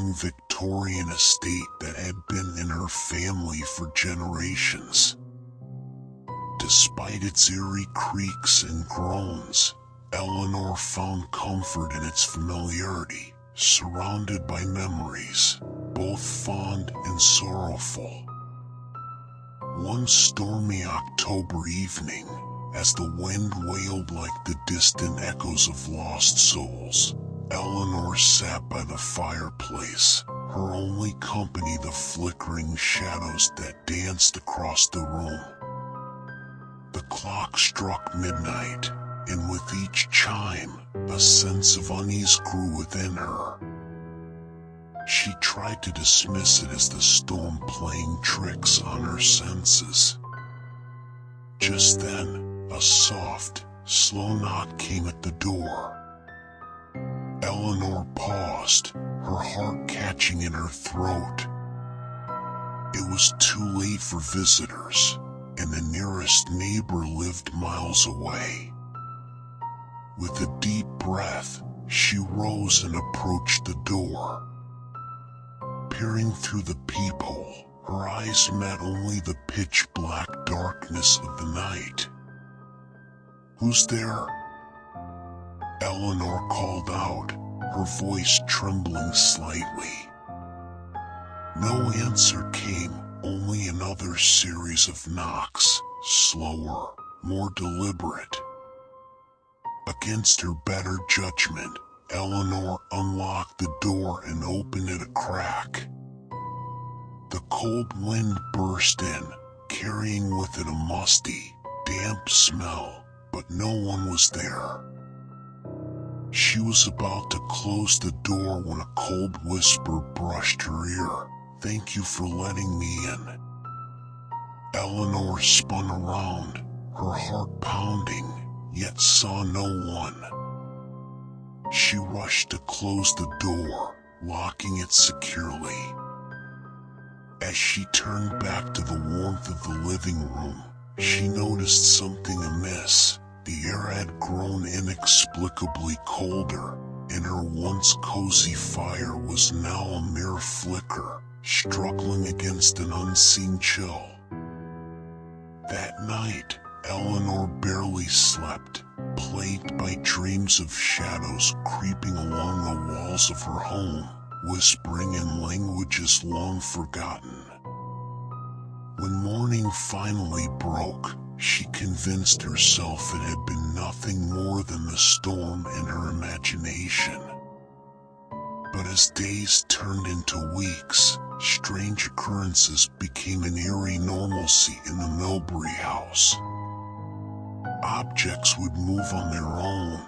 sprawling Victorian estate that had been in her family for generations. Despite its eerie creaks and groans, Eleanor found comfort in its familiarity, surrounded by memories, both fond and sorrowful. One stormy October evening, as the wind wailed like the distant echoes of lost souls, Eleanor sat by the fireplace, her only company the flickering shadows that danced across the room. The clock struck midnight, and with each chime, a sense of unease grew within her. She tried to dismiss it as the storm playing tricks on her senses. Just then, a soft, slow knock came at the door. Eleanor paused, her heart catching in her throat. It was too late for visitors, and the nearest neighbor lived miles away. With a deep breath, she rose and approached the door. Peering through the peephole, her eyes met only the pitch-black darkness of the night. "Who's there?" Eleanor called out, her voice trembling slightly. No answer came, only another series of knocks, slower, more deliberate. Against her better judgment, Eleanor unlocked the door and opened it a crack. The cold wind burst in, carrying with it a musty, damp smell, but no one was there. She was about to close the door when a cold whisper brushed her ear. "Thank you for letting me in." Eleanor spun around, her heart pounding, yet saw no one. She rushed to close the door, locking it securely. As she turned back to the warmth of the living room, she noticed something amiss. The air had grown inexplicably colder, and her once cozy fire was now a mere flicker, struggling against an unseen chill. That night, Eleanor barely slept, plagued by dreams of shadows creeping along the walls of her home, whispering in languages long forgotten. When morning finally broke, she convinced herself it had been nothing more than the storm in her imagination. But as days turned into weeks, strange occurrences became an eerie normalcy in the Milbury house. Objects would move on their own,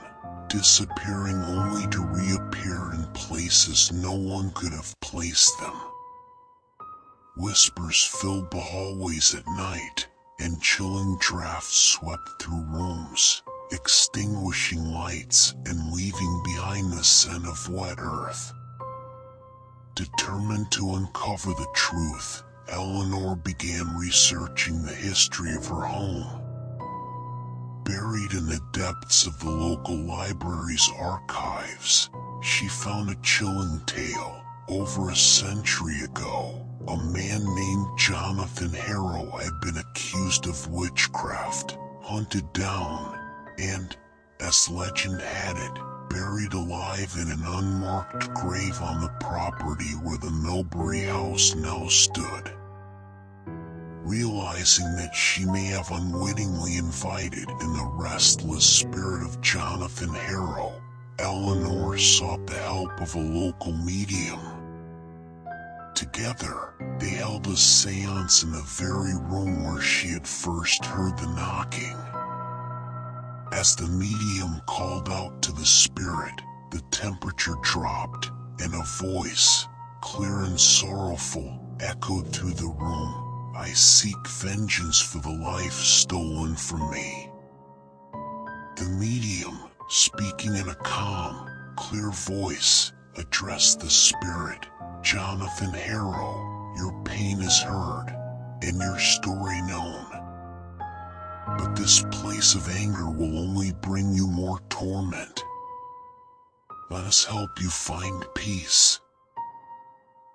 disappearing only to reappear in places no one could have placed them. Whispers filled the hallways at night, and chilling drafts swept through rooms, extinguishing lights and leaving behind the scent of wet earth. Determined to uncover the truth, Eleanor began researching the history of her home. Buried in the depths of the local library's archives, she found a chilling tale. Over a century ago, a man named Jonathan Harrow had been accused of witchcraft, hunted down, and, as legend had it, buried alive in an unmarked grave on the property where the Milbury house now stood. Realizing that she may have unwittingly invited in the restless spirit of Jonathan Harrow, Eleanor sought the help of a local medium. Together, they held a seance in the very room where she had first heard the knocking. As the medium called out to the spirit, the temperature dropped, and a voice, clear and sorrowful, echoed through the room. "I seek vengeance for the life stolen from me." The medium, speaking in a calm, clear voice, addressed the spirit. "Jonathan Harrow, your pain is heard, and your story known. But this place of anger will only bring you more torment. Let us help you find peace."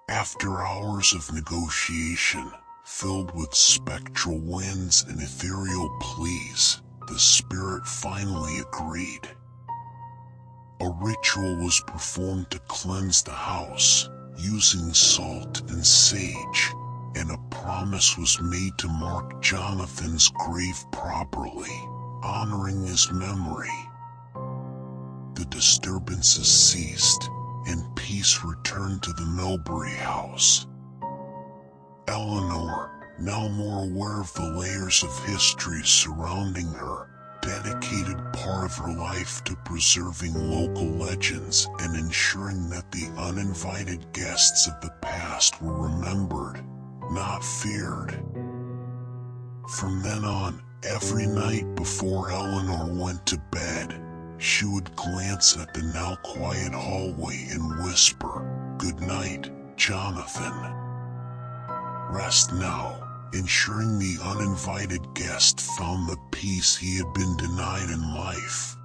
After hours of negotiation, filled with spectral winds and ethereal pleas, the spirit finally agreed. A ritual was performed to cleanse the house, using salt and sage, and a promise was made to mark Jonathan's grave properly, honoring his memory. The disturbances ceased, and peace returned to the Milbury house. Eleanor, now more aware of the layers of history surrounding her, dedicated part of her life to preserving local legends and ensuring that the uninvited guests of the past were remembered, not feared. From then on, every night before Eleanor went to bed, she would glance at the now quiet hallway and whisper, "Good night, Jonathan." Rest now, ensuring the uninvited guest found the peace he had been denied in life.